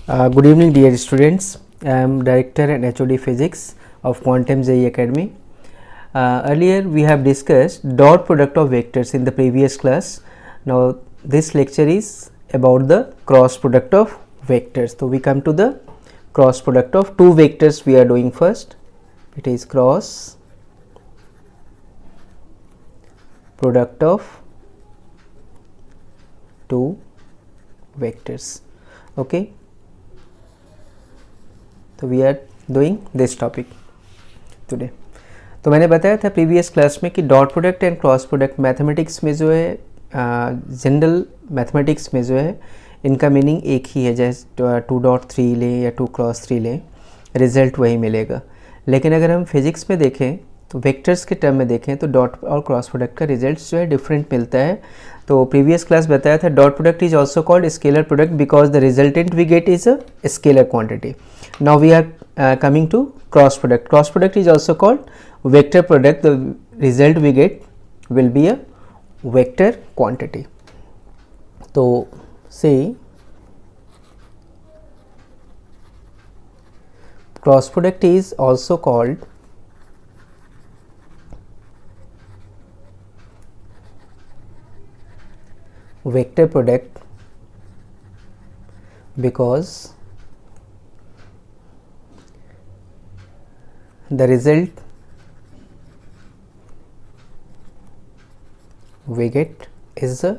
Good evening, dear students. I am Director and HOD Physics of Quantum JEE Academy. Earlier, we have discussed dot product of vectors in the previous class. Now, this lecture is about the cross product of vectors. So, we come to the cross product of two vectors we are doing first. It is cross product of two vectors. Okay. तो we are doing this topic today. तो मैंने बताया था previous class में कि dot product and cross product mathematics में जो है, जनरल मैथमेटिक्स में जो है, इनका मीनिंग एक ही है. जैसे 2.3 लें या 2x3 लें, रिजल्ट वही मिलेगा. लेकिन अगर हम फिजिक्स में देखें तो वेक्टर्स के टर्म में देखें तो डॉट और क्रॉस प्रोडक्ट का रिजल्ट जो है डिफरेंट मिलता है. तो प्रीवियस क्लास बताया था dot product is also called scalar product because the resultant we get is a scalar quantity. Now we are coming to cross product. Cross product is also called vector product. The result we get will be a vector quantity. तो see cross product is also called vector product because the result we get is a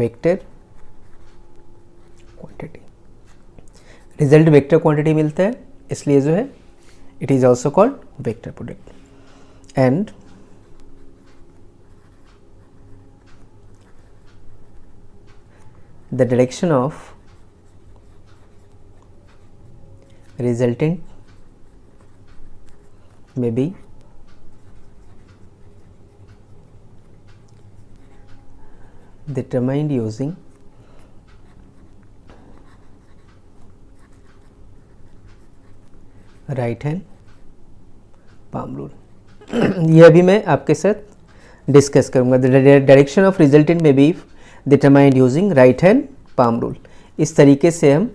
vector quantity. Result vector quantity मिलता है, इसलिए जो है it is also called vector product. And the direction of resultant may be determined using right hand palm rule. ये अभी मैं आपके साथ डिस्कस करूंगा. The direction of resultant may be determined using right hand palm rule. इस तरीके से हम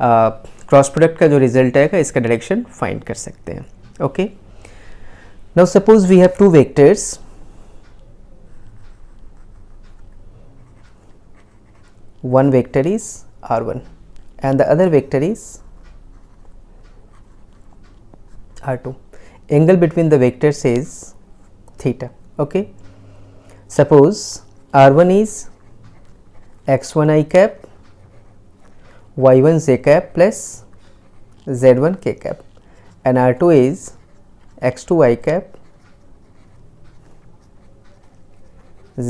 क्रॉस प्रोडक्ट का जो रिजल्ट आएगा इसका डायरेक्शन फाइंड कर सकते हैं. Okay. Now suppose we have two vectors. One vector is r1 and the other vector is r2. Angle between the vectors is theta. Okay. Suppose r1 is x1 I cap, y1 j cap plus z1 k cap, and r2 is x2 I cap,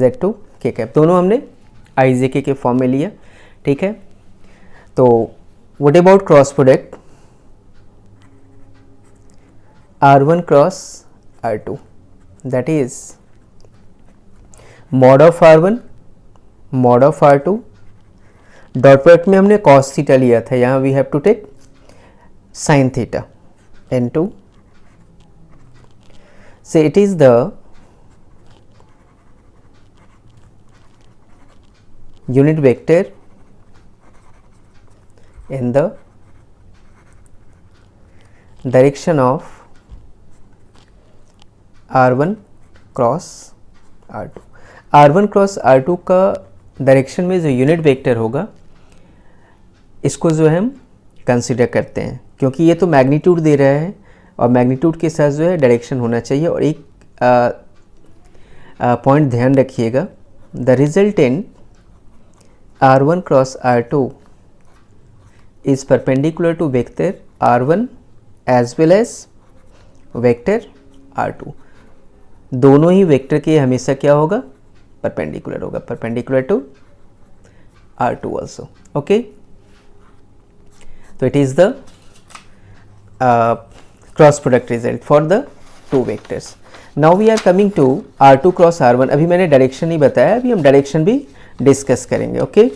z2 k cap. दोनों हमने i j k के form में लिया. ठीक है. तो what about cross product r1 cross r2, that is mod of r1 mod of r2. Dot product में हमने cos थीटा लिया था, यहाँ we have to take sin theta n2. so it is the unit vector in the direction of r1 cross r2. r1 cross r2 का direction में जो unit vector होगा इसको जो है हम कंसिडर करते हैं, क्योंकि ये तो मैग्नीट्यूड दे रहा है और मैग्नीट्यूड के साथ जो है डायरेक्शन होना चाहिए. और एक पॉइंट ध्यान रखिएगा, the resultant r1 cross r2 is perpendicular to vector r1 as well as vector r2. दोनों ही वेक्टर के हमेशा क्या होगा, परपेंडिकुलर होगा, perpendicular to r2 also. Okay. तो it is the cross product result for the two vectors. Now we are coming to r2 cross r1. अभी मैंने direction नहीं बताया, अभी हम डायरेक्शन भी डिस्कस करेंगे. Okay.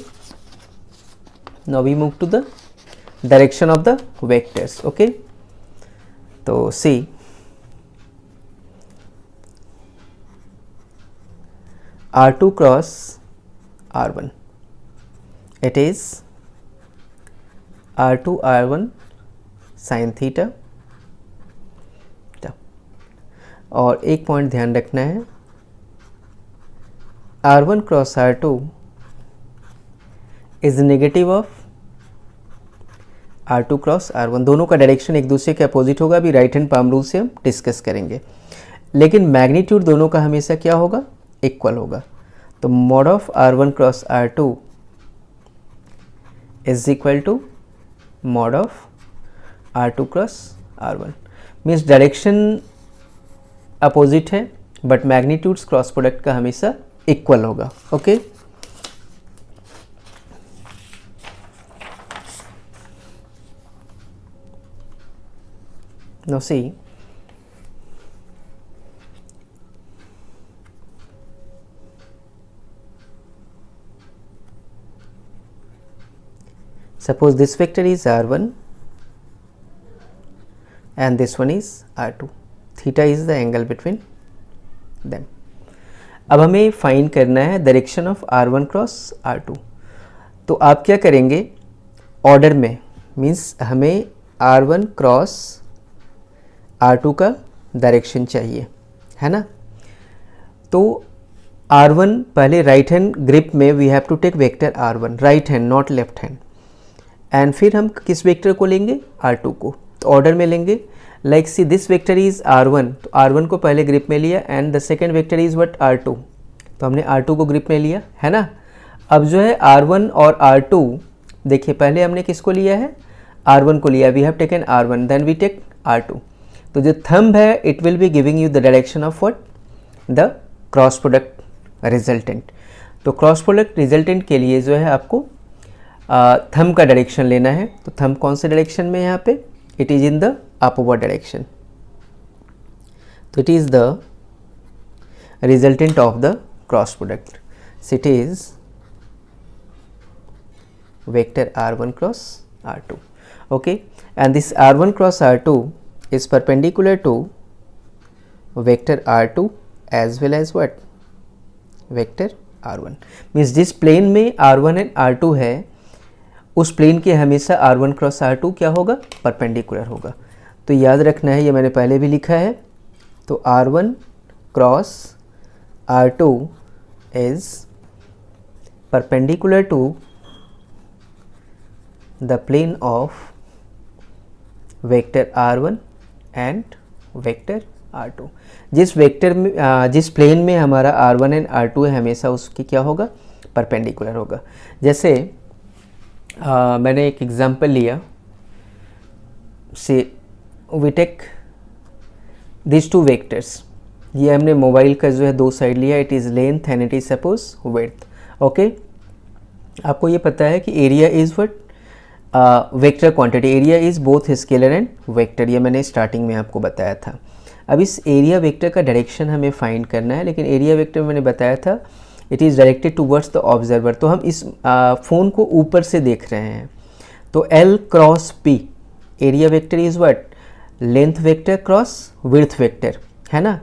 Now we move to the direction of the vectors. Okay. तो see R2 cross R1. It is R2 R1 sine theta. और एक पॉइंट ध्यान रखना है, R1 cross R2 is negative of R2 cross R1। दोनों का direction एक दूसरे के अपोजिट होगा, अभी राइट हैंड पाम रूल से हम डिस्कस करेंगे, लेकिन मैग्नीट्यूड दोनों का हमेशा क्या होगा, इक्वल होगा। तो mod of R1 cross R2 is equal to mod of R2 cross R1। Means direction opposite है बट मैग्नीट्यूड्स क्रॉस प्रोडक्ट का हमेशा इक्वल होगा। Okay, now see, suppose this vector is R1 and this one is R2, theta is the angle between them। अब हमें find करना है direction of R1 cross R2। तो आप क्या करेंगे, ऑर्डर में, मीन्स हमें R1 क्रॉस R2 का डायरेक्शन चाहिए, है ना। तो R1 पहले राइट हैंड ग्रिप में we have to take vector R1, right hand not left hand, and फिर हम किस वेक्टर को लेंगे, R2 को। तो ऑर्डर में लेंगे, like see this vector is R1, तो R1 को पहले ग्रिप में लिया, and the second vector is what, R2, तो हमने R2 को ग्रिप में लिया, है ना। अब जो है R1 और R2, देखिए पहले हमने किसको लिया है, R1 को लिया, we have taken R1, then we take R2। तो जो थंब है it will be giving you the direction of what, the cross product resultant. तो क्रॉस प्रोडक्ट रिजल्टेंट के लिए जो है आपको थंब का डायरेक्शन लेना है। तो थंब कौन से डायरेक्शन में है यहाँ पे, it is in the upward direction. तो it is the resultant of the cross product, so it is vector R1 cross R2। Okay, and this R1 cross R2 is perpendicular to vector R2 as well as what, vector R1। Means जिस plane में R1 and R2 है उस plane के हमेशा R1 cross R2 क्या होगा, perpendicular होगा। तो याद रखना है, ये मैंने पहले भी लिखा है। तो R1 cross R2 is perpendicular to the plane of vector R1 and vector R2। जिस वेक्टर में जिस प्लेन में हमारा R1 एंड R2 है हमेशा उसकी क्या होगा, परपेंडिकुलर होगा। जैसे मैंने एक एग्जांपल लिया, say we take this two vectors, ये हमने मोबाइल का जो है दो साइड लिया, it is length and it is suppose width. Okay, आपको ये पता है कि area is what, vector quantity, area is both scalar and vector, ये मैंने स्टार्टिंग में आपको बताया था। अब इस एरिया वेक्टर का डायरेक्शन हमें फाइंड करना है, लेकिन एरिया वेक्टर मैंने बताया था it is directed towards the observer. तो हम इस फ़ोन को ऊपर से देख रहे हैं, तो L cross P area vector is what, length vector cross width vector, है ना।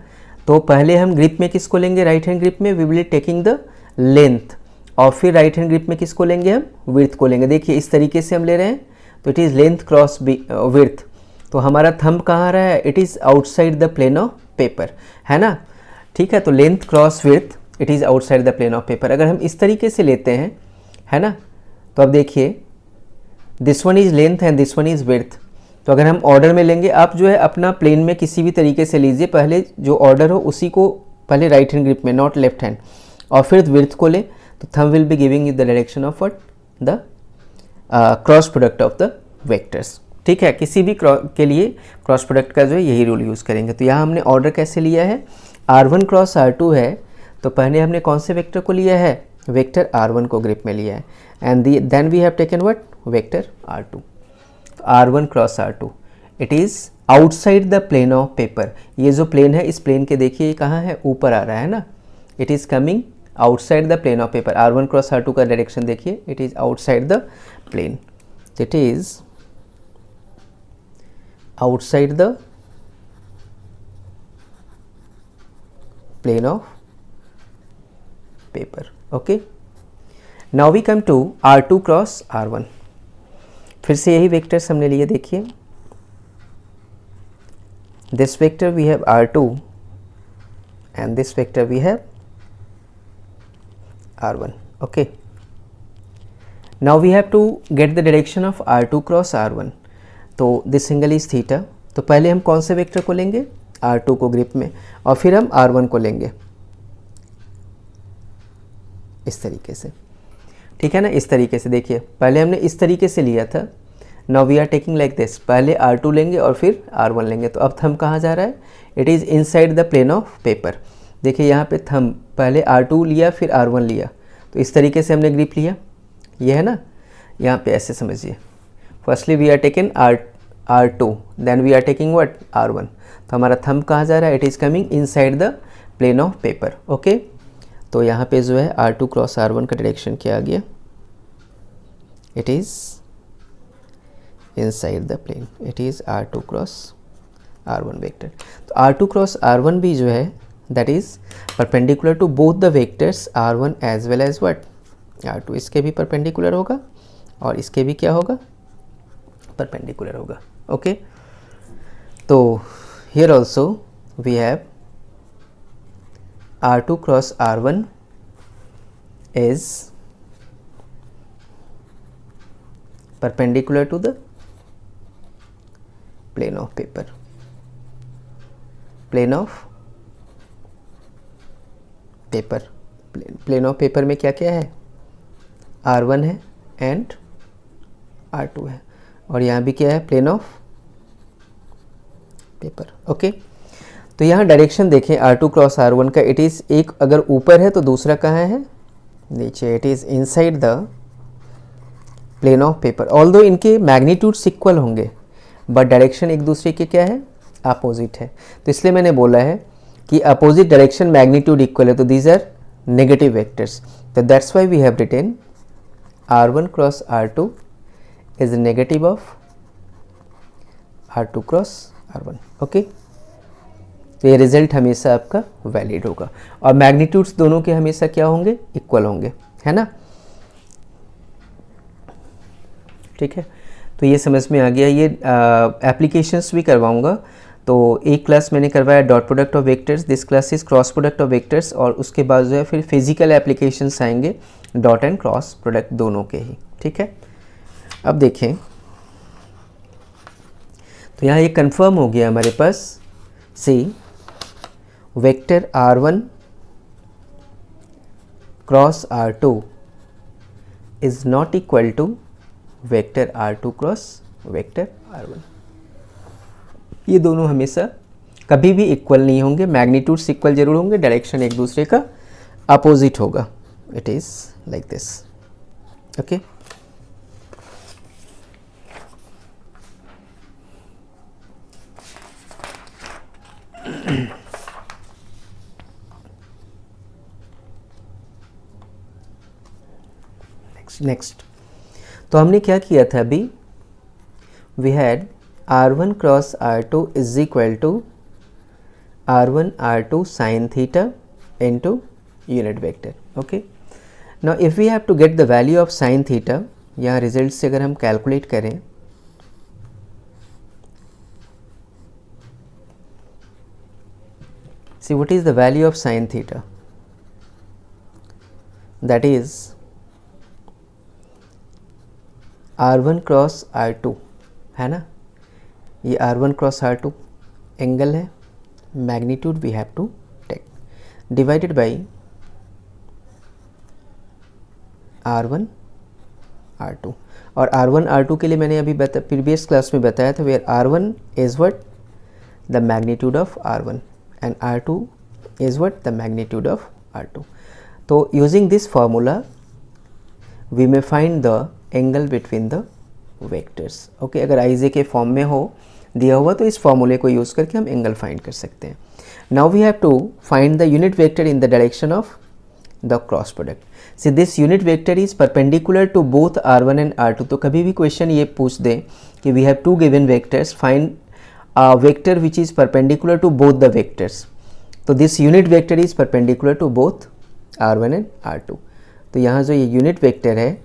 तो पहले हम ग्रिप में किसको लेंगे, राइट हैंड ग्रिप में we will taking the length, और फिर राइट हैंड ग्रिप में किसको लेंगे, हम विड्थ को लेंगे। देखिए इस तरीके से हम ले रहे हैं, तो it is length cross width. तो हमारा थंब कहाँ आ रहा है, it is outside the plane of paper, है ना। ठीक है, तो length cross width it is outside the plane of paper. अगर हम इस तरीके से लेते हैं, है ना, तो अब देखिए this one is length and this one is width. तो अगर हम ऑर्डर में लेंगे, आप जो है अपना प्लेन में किसी भी तरीके से लीजिए, पहले जो ऑर्डर हो उसी को पहले राइट हैंड ग्रिप में, नॉट लेफ्ट हैंड, और फिर विड्थ को ले, तो thumb will be giving you the direction of what, the cross product of the vectors. ठीक है, किसी भी के लिए क्रॉस प्रोडक्ट का जो है यही रूल यूज़ करेंगे। तो यहाँ हमने ऑर्डर कैसे लिया है, R1 क्रॉस R2 है, तो पहले हमने कौन से वेक्टर को लिया है, वेक्टर R1 को ग्रिप में लिया है, and then we have taken what, vector R2। तो R1 cross R2 it is outside the plane of paper. ये जो प्लेन है, इस प्लेन के देखिए कहाँ है, ऊपर आ रहा है ना, it is coming outside the plane of paper. R1 cross R2 का डायरेक्शन देखिए, it is outside the plane, it is outside the plane of paper. Okay, now we come to R2 cross R1। फिर से यही vectors हमने लिए, देखिए this vector we have R2 and this vector we have R1. Okay, now we have to get the direction of R2 cross R1. तो this angle is theta। तो पहले हम कौन से वेक्टर को लेंगे, R2 को ग्रिप में, और फिर हम R1 को लेंगे इस तरीके से, ठीक है ना। इस तरीके से देखिए, पहले हमने इस तरीके से लिया था, now we are taking like this, पहले R2 लेंगे और फिर R1 लेंगे। तो अब थंब कहाँ जा रहा है, it is inside the plane of paper. देखिए यहाँ पे थंब पहले R2 लिया फिर R1 लिया, तो इस तरीके से हमने ग्रिप लिया, ये है ना। यहाँ पे ऐसे समझिए, firstly we are taking R2 then we are taking what R1। तो हमारा थंब कहाँ जा रहा है, it is coming inside the plane of paper. Okay, तो यहाँ पे जो है R2 क्रॉस R1 का डायरेक्शन क्या आ गया, it is inside the plane, it is R2 cross R1 vector. तो R2 क्रॉस R1 भी जो है that is perpendicular to both the vectors R1 as well as what R2। इसके भी perpendicular होगा और इसके भी क्या होगा, perpendicular होगा। ओके, तो here also we have R2 cross R1 is perpendicular to the plane of paper, plane of paper. Plane of paper में क्या क्या है, R1 है एंड R2 है, और यहाँ भी क्या है, प्लेन ऑफ पेपर। ओके, तो यहाँ डायरेक्शन देखें R2 क्रॉस R1 का, इट इज़ एक अगर ऊपर है तो दूसरा कहाँ है, नीचे, it is inside the plane of paper. Although इनके मैग्नीट्यूड्स इक्वल होंगे बट डायरेक्शन एक दूसरे के क्या है, अपोजिट है। तो इसलिए मैंने बोला है कि अपोजिट डायरेक्शन मैग्नीट्यूड इक्वल है, तो दीज आर नेगेटिव वेक्टर्स। तो that's why we have written R1 cross R2 is negative of R2 cross R1। Okay, तो ये रिजल्ट हमेशा आपका वैलिड होगा, और मैग्नीट्यूड्स दोनों के हमेशा क्या होंगे, इक्वल होंगे, है ना। ठीक है, तो ये समझ में आ गया। ये एप्लीकेशंस भी करवाऊंगा। तो एक क्लास मैंने करवाया dot product of vectors, this class is cross product of vectors, और उसके बाद जो है फिर फिजिकल एप्लीकेशंस आएंगे डॉट एंड क्रॉस प्रोडक्ट दोनों के ही। ठीक है, अब देखें, तो यहाँ ये कंफर्म हो गया हमारे पास, see vector R1 cross R2 is not equal to vector R2 cross vector R1। ये दोनों हमेशा कभी भी इक्वल नहीं होंगे, मैग्नीट्यूड्स इक्वल जरूर होंगे, डायरेक्शन एक दूसरे का अपोजिट होगा। It is like this. Okay, next तो हमने क्या किया था अभी, we had R1 cross R2 is equal to R1 R2 sine theta into unit vector. Okay, now if we have to get the value of sine theta, यहाँ result से अगर हम कैलकुलेट करें, see what is the value of sine theta, that is R1 cross R2, है ना। ये R1 cross R2 angle है, magnitude we have to take, divided by R1 R2। और R1 R2 के लिए मैंने अभी प्रीवियस क्लास में बताया था, where R1 is what the magnitude of R1 and R2 is what the magnitude of R2। तो using this formula we may find the angle between the vectors. Okay, अगर i j के form में हो दिया हुआ तो इस फॉर्मूले को यूज़ करके हम एंगल फाइंड कर सकते हैं। Now we have to find the unit vector in the direction of the cross product. See this unit vector is perpendicular to both R1 and R2। तो कभी भी क्वेश्चन ये पूछ दे कि we have two given vectors, find a vector which is perpendicular to both the vectors. तो this unit vector is perpendicular to both R1 and R2। तो यहाँ जो ये यूनिट वेक्टर है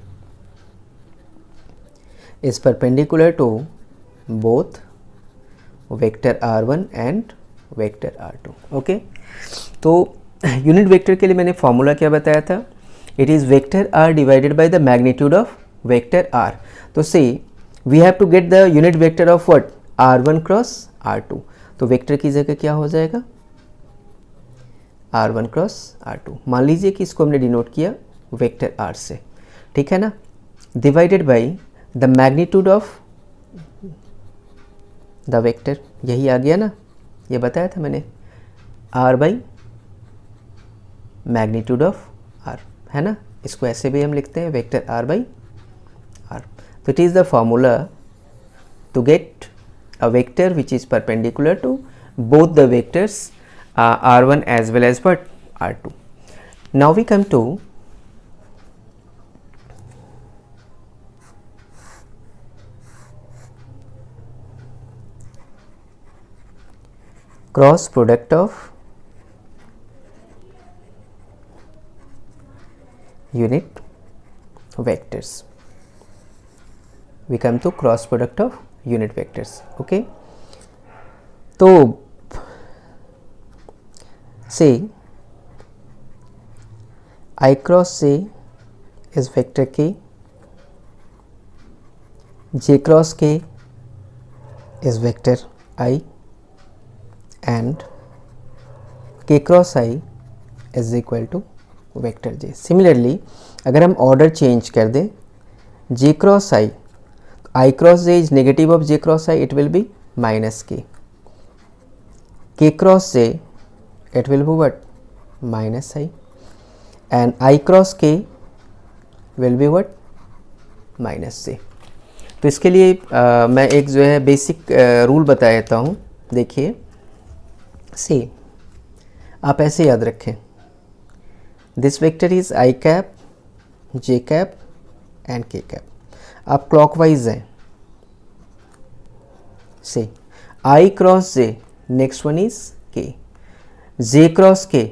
is perpendicular to both vector r1 and vector r2. Okay, तो unit vector के लिए मैंने फॉर्मूला क्या बताया था, it is vector r divided by the magnitude of vector r. तो से we have to get the unit vector of what, r1 cross r2. तो वेक्टर की जगह क्या हो जाएगा, r1 क्रॉस r2. मान लीजिए कि इसको हमने डिनोट किया वेक्टर r से, ठीक है ना, divided by the magnitude of the vector, यही आ गया ना, ये बताया था मैंने, r by magnitude of r, है ना. इसको ऐसे भी हम लिखते हैं वेक्टर r बाई r. तो it is the formula to get a vector which is perpendicular to both the vectors r1 as well as what, r2. Now we come to cross product of unit vectors. We come to cross product of unit vectors. Okay, तो say I cross J is vector K, J cross K is vector I, and k cross I is equal to vector j. Similarly, अगर हम order change कर दें j cross I, I cross j is negative of j cross I, it will be minus k. K cross j, it will be what, minus I, and I cross k will be what, minus j. तो इसके लिए मैं एक जो है basic rule बता देता हूँ. देखिए, से आप ऐसे याद रखें, this vector is I cap, J cap and K cap. आप क्लॉकवाइज हैं, say I cross J, next one is K, J cross K,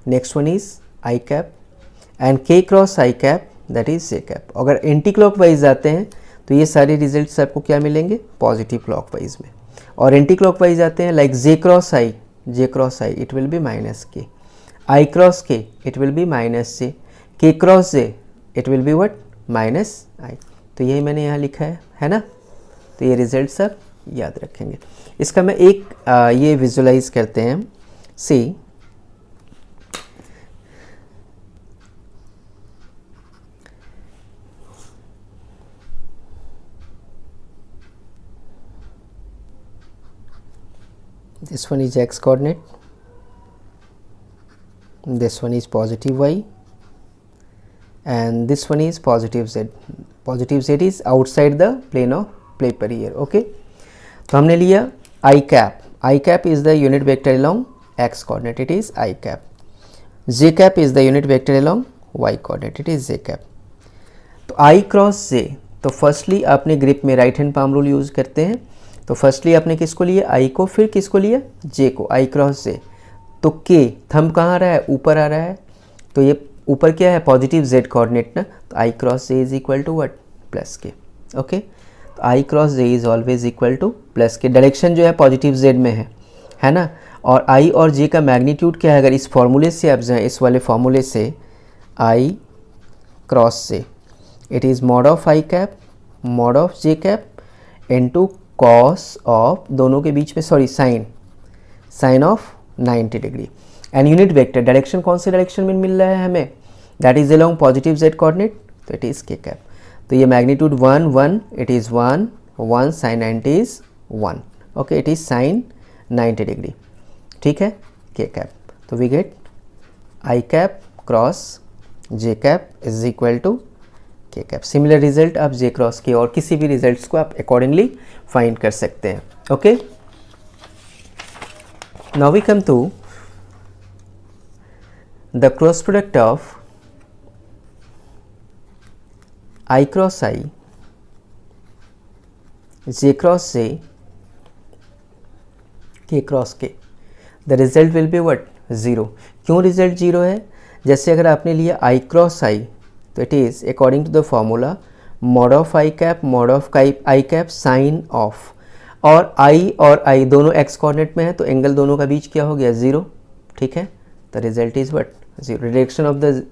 next one is I cap, and K cross I cap, that is J cap. अगर anticlockwise जाते हैं तो ये सारे results आपको क्या मिलेंगे, पॉजिटिव क्लॉकवाइज में. और एंटी क्लॉकवाइज आते हैं like j cross i, it will be minus k, i cross k it will be minus j, k cross j it will be what, minus i. तो यही मैंने यहाँ लिखा है ना. तो ये रिजल्ट सब याद रखेंगे. इसका मैं एक ये विजुलाइज करते हैं. सी this one is x coordinate, this one is positive y, and this one is positive z. Positive z is outside the plane of paper here. Okay, तो हमने लिया I cap. I cap is the unit vector along x coordinate, it is I cap. J cap is the unit vector along y coordinate, it is j cap. तो I cross j, तो firstly आपने grip में right hand palm rule use करते हैं. तो firstly आपने किसको लिया, आई को, फिर किसको लिया, जे को, आई क्रॉस जे. तो के थंब कहाँ आ रहा है, ऊपर आ रहा है. तो ये ऊपर क्या है, पॉजिटिव जेड कोऑर्डिनेट ना. तो i cross j is equal to what, plus k. Okay, तो i cross j is always equal to plus k. Direction जो है पॉजिटिव जेड में है ना. और आई और जे का मैग्नीट्यूड क्या है, अगर इस फॉर्मूले से आप जाएँ, इस वाले फॉर्मूले से, आई cross j it is mod of i cap mod of j cap into cos of, दोनों के बीच में sorry sine of 90 degree. And unit vector direction कौन से डायरेक्शन में मिल रहा है हमें, that is along positive z coordinate, तो इट इज़ के कैप. तो ये magnitude 1 1, it is 1 1, sine 90 is 1. Okay, it is sine 90 degree. ठीक है, के कैप. तो we get i cap cross j cap is equal to k cap. Similar result आप j cross के और किसी भी रिजल्ट्स को आप अकॉर्डिंगली फाइंड कर सकते हैं. Okay, now we come to the cross product of i cross i, j cross j, k cross k. The result will be what, 0. क्यों रिजल्ट 0 है, जैसे अगर आपने लिया आई क्रॉस आई, तो it is according to the formula mod of i cap mod of i cap sine of, और i दोनों x coordinate में है तो एंगल दोनों का बीच क्या हो गया 0, ठीक है। The result is what 0, direction of the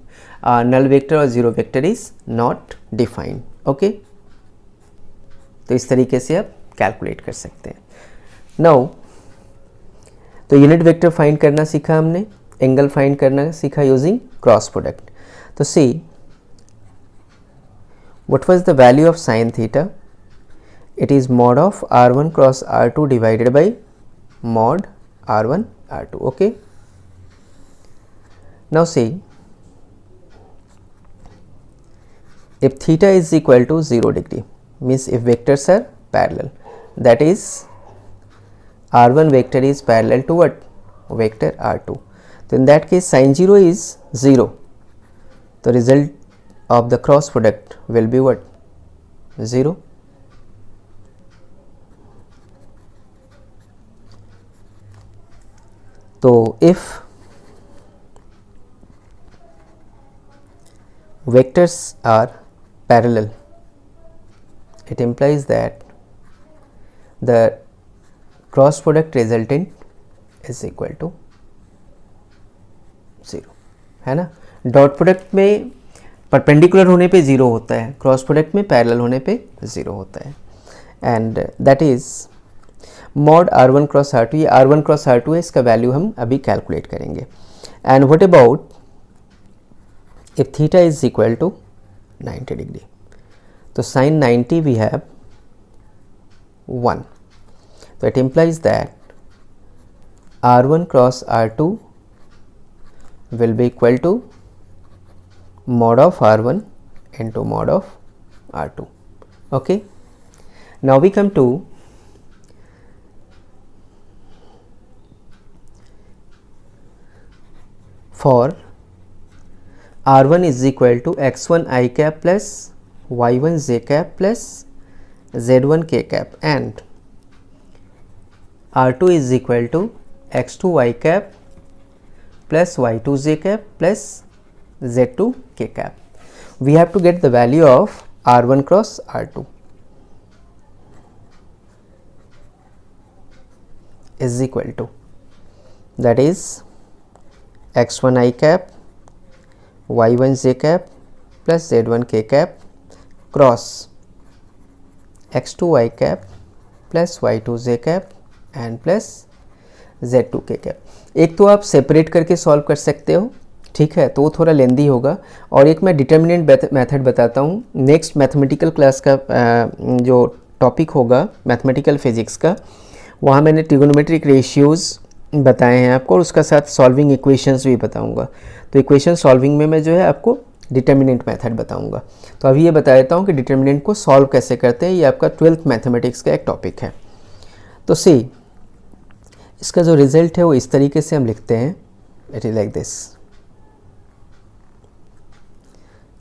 null vector और zero vector is not defined, okay. तो इस तरीके से आप कैलकुलेट कर सकते हैं। नाउ तो यूनिट वेक्टर फाइंड करना सीखा हमने, एंगल फाइंड करना सीखा यूजिंग क्रॉस प्रोडक्ट। तो see what was the value of sine theta, it is mod of r1 cross r2 divided by mod r1 r2, okay. Now see, if theta is equal to 0 degree, means if vectors are parallel, that is r1 vector is parallel to what, vector r2, so in that case sin 0 is 0, the result of the cross product will be what, 0. तो if vectors are parallel, it implies that the cross product resultant is equal to 0, है ना। Dot product में perpendicular होने पे 0 होता है, cross product में parallel होने पे 0 होता है, and that is mod r1 cross r2, ये r1 क्रॉस r2 है, इसका वैल्यू हम अभी कैलकुलेट करेंगे। And what about if theta is equal to 90 degree, तो साइन 90 वी हैव 1, तो it implies that r1 cross r2 will be equal to mod of r1 into mod of r2, okay. Now we come to for r1 is equal to x1 I cap plus y1 j cap plus z1 k cap, and r2 is equal to x2 y cap plus y2 j cap plus z2 k cap. We have to get the value of r1 cross r2 is equal to, that is x1 I cap y1 j cap plus z1 k cap cross x2 y cap plus y2 j cap and plus z2 k cap. एक तो आप separate करके solve कर सकते हो, ठीक है, तो वो थोड़ा लेंदी होगा, और एक मैं डिटर्मिनेंट मेथड बताता हूँ। नेक्स्ट मैथमेटिकल क्लास का जो टॉपिक होगा मैथमेटिकल फिजिक्स का, वहाँ मैंने ट्रिगोनोमेट्रिक रेशियोज़ बताए हैं आपको, और उसका साथ सॉल्विंग इक्वेशंस भी बताऊंगा। तो इक्वेशन सॉल्विंग में मैं जो है आपको डिटर्मिनेंट मेथड बताऊंगा। तो अभी ये बता देता हूँ कि डिटर्मिनेंट को सॉल्व कैसे करते हैं, ये आपका 12th मैथमेटिक्स का एक टॉपिक है। तो सी इसका जो रिजल्ट है वो इस तरीके से हम लिखते हैं, it is like this,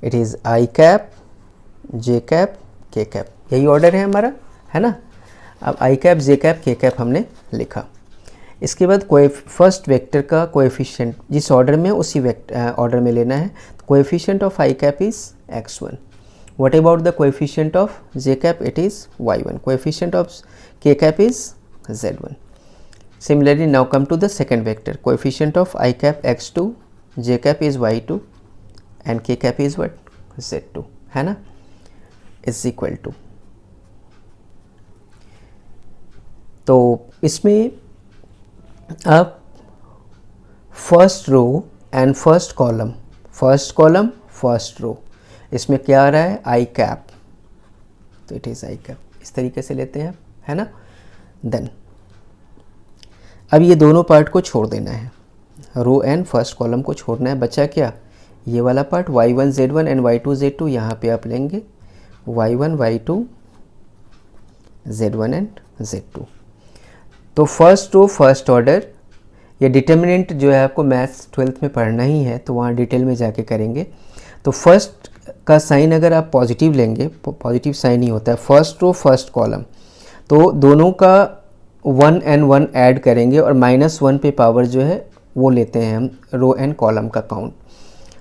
it is i cap J cap k cap, यही ऑर्डर है हमारा, है ना। अब i cap J cap k cap हमने लिखा, इसके बाद फर्स्ट वेक्टर का कोएफिशिएंट जिस ऑर्डर में उसी ऑर्डर में लेना है। Coefficient of i cap is x1, what about the coefficient of j cap, it is y1, coefficient of k cap is z1। Similarly, now come to the second vector, coefficient of I cap x2, j cap is y2 and k cap is what, z2, है ना, is equal to। तो इसमें आप first row and first column first row, इसमें क्या आ रहा है आई कैप, तो इट इज़ आई कैप, इस तरीके से लेते हैं, है ना। देन अब ये दोनों पार्ट को छोड़ देना है, रो एंड फर्स्ट कॉलम को छोड़ना है, बचा क्या, ये वाला part y1 z1 and y2 z2, यहाँ पे आप लेंगे y1 y2 z1 and z2। तो फर्स्ट रो फर्स्ट ऑर्डर, ये डिटर्मिनेंट जो है आपको मैथ्स 12th में पढ़ना ही है, तो वहाँ डिटेल में जाके करेंगे। तो फर्स्ट का साइन अगर आप पॉजिटिव लेंगे, पॉजिटिव साइन ही होता है फर्स्ट रो फर्स्ट कॉलम, तो दोनों का 1 एंड 1 ऐड करेंगे और -1 पे पावर जो है वो लेते हैं हम रो एंड कॉलम का काउंट।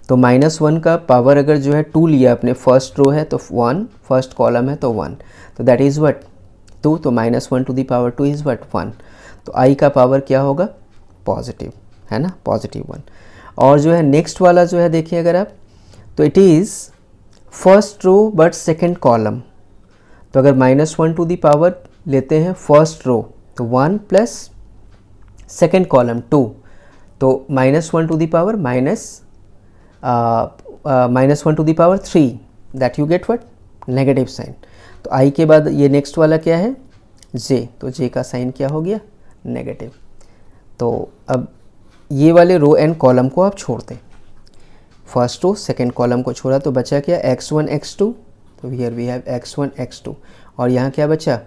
तो -1 का पावर अगर जो है 2 लिया अपने, फर्स्ट रो है तो 1, फर्स्ट कॉलम है तो 1, तो दैट इज़ व्हाट 2, तो -1 to the power 2 is what 1, तो i का पावर क्या होगा पॉजिटिव, है ना, +1। और जो है नेक्स्ट वाला जो है देखिए अगर आप, तो it is first row but second column, तो अगर -1 टू द पावर लेते हैं फर्स्ट रो तो 1 प्लस सेकेंड कॉलम 2, तो -1 to the power -1 to the power 3, that you get what negative sign. तो i के बाद ये नेक्स्ट वाला क्या है j, तो j का साइन क्या हो गया नेगेटिव। तो अब ये वाले रो एंड कॉलम को आप छोड़ दें, फर्स्ट रो सेकेंड कॉलम को छोड़ा तो बचा क्या x1 x2, तो here we have x1 x2, और यहाँ क्या बचा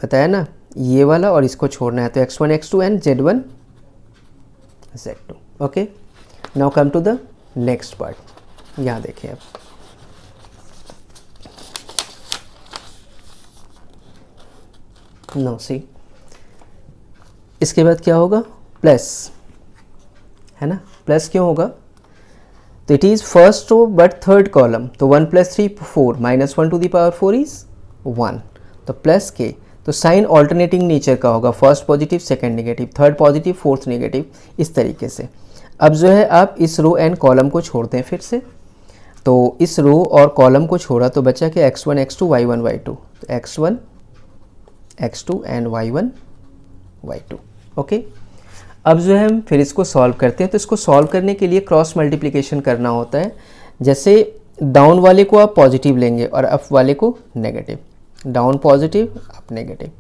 बताया ना ये वाला, और इसको छोड़ना है तो x1 x2 and z1 z2। ओके, now come to the next part, यहाँ देखिए आप, नो सी इसके बाद क्या होगा प्लस, है ना, प्लस क्यों होगा, तो it is first row but third column, तो 1 + 3 4, -1 टू द पावर 4 इज़ 1, तो प्लस के, तो साइन ऑल्टरनेटिंग नेचर का होगा, first positive second negative, third positive fourth negative, इस तरीके से। अब जो है आप इस रो एंड कॉलम को छोड़ते हैं फिर से, तो इस रो और कॉलम को छोड़ा तो बचा क्या x1 x2 y1 y2, तो x1 x2 and y1 y2। Okay, अब जो है हम फिर इसको सॉल्व करते हैं, तो इसको सॉल्व करने के लिए क्रॉस मल्टीप्लिकेशन करना होता है, जैसे डाउन वाले को आप पॉजिटिव लेंगे और अप वाले को negative, down positive up negative,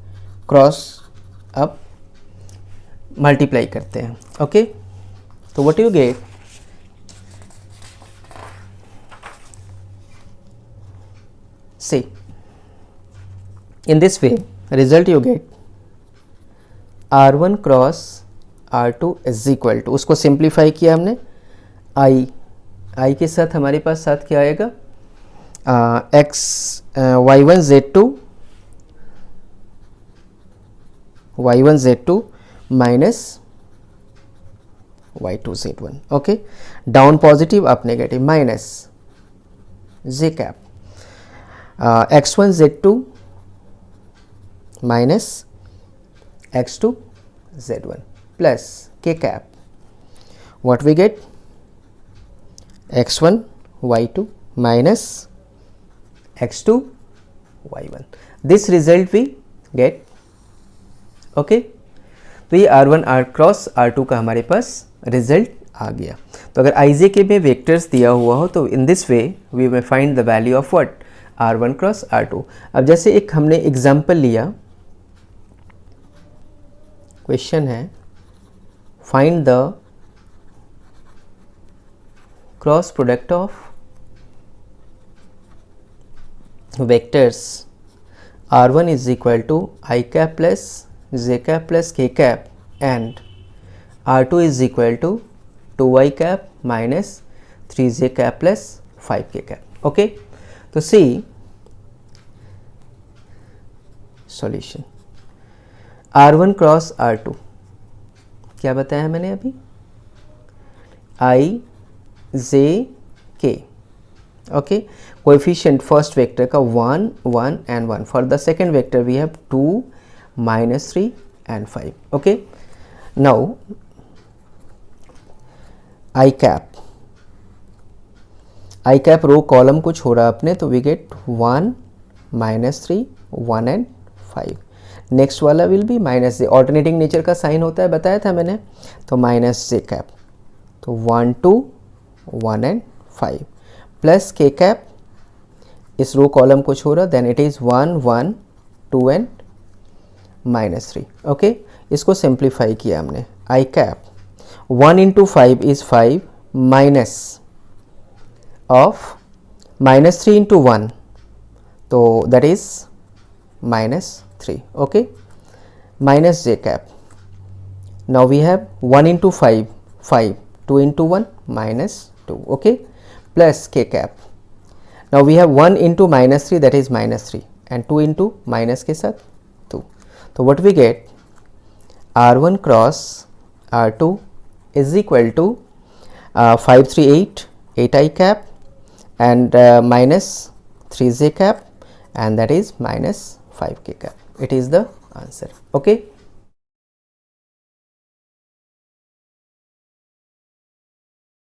cross up multiply करते हैं। ओके, तो what you get, see in this way result you get R1 cross R2 is equal to, उसको सिंप्लीफाई किया हमने, i के साथ हमारे पास साथ क्या आएगा y1 z2 minus y2 z1। Okay, down positive up negative minus j cap, x1 z2 minus x2 z1 plus k cap, what we get x1 y2 minus x2 y1, this result we get। Okay, तो ये R1 R cross R2 का हमारे पास result आ गया। तो अगर ij के में vectors दिया हुआ हो तो in this way we may find the value of what R1 cross R2। अब जैसे एक हमने एग्जाम्पल लिया, क्वेश्चन है find the cross product of vectors R1 is equal to i cap plus j cap plus k cap and R2 is equal to 2i cap minus 3j cap plus 5k cap. Okay, तो see solution R1 cross R2 क्या बताया मैंने अभी, i j k। Okay, coefficient first vector का 1 1 and 1, for the second vector we have 2 -3 and 5। Okay, now i cap row column को छोड़ा आपने तो वी गेट 1 -3 1 एंड 5, नेक्स्ट वाला will be minus j, alternating nature का sign होता है बताया था मैंने, तो माइनस j कैप, तो 1 2 1 एंड 5 प्लस k कैप, इस रो कॉलम को छोड़ा then it is 1 1 2 and -3। Okay, इसको सिंप्लीफाई किया हमने, i cap 1 into 5 is 5 minus of -3 into 1, तो that is -3। Okay, minus j cap, now we have 1 into 5 5, 2 into 1 -2। Okay, plus k cap, now we have 1 into -3 that is -3 and 2 into minus के साथ 2, तो what we get R1 cross R2 is equal to 538 8I cap and minus 3J cap, and that is minus 5K cap. It is the answer. Okay.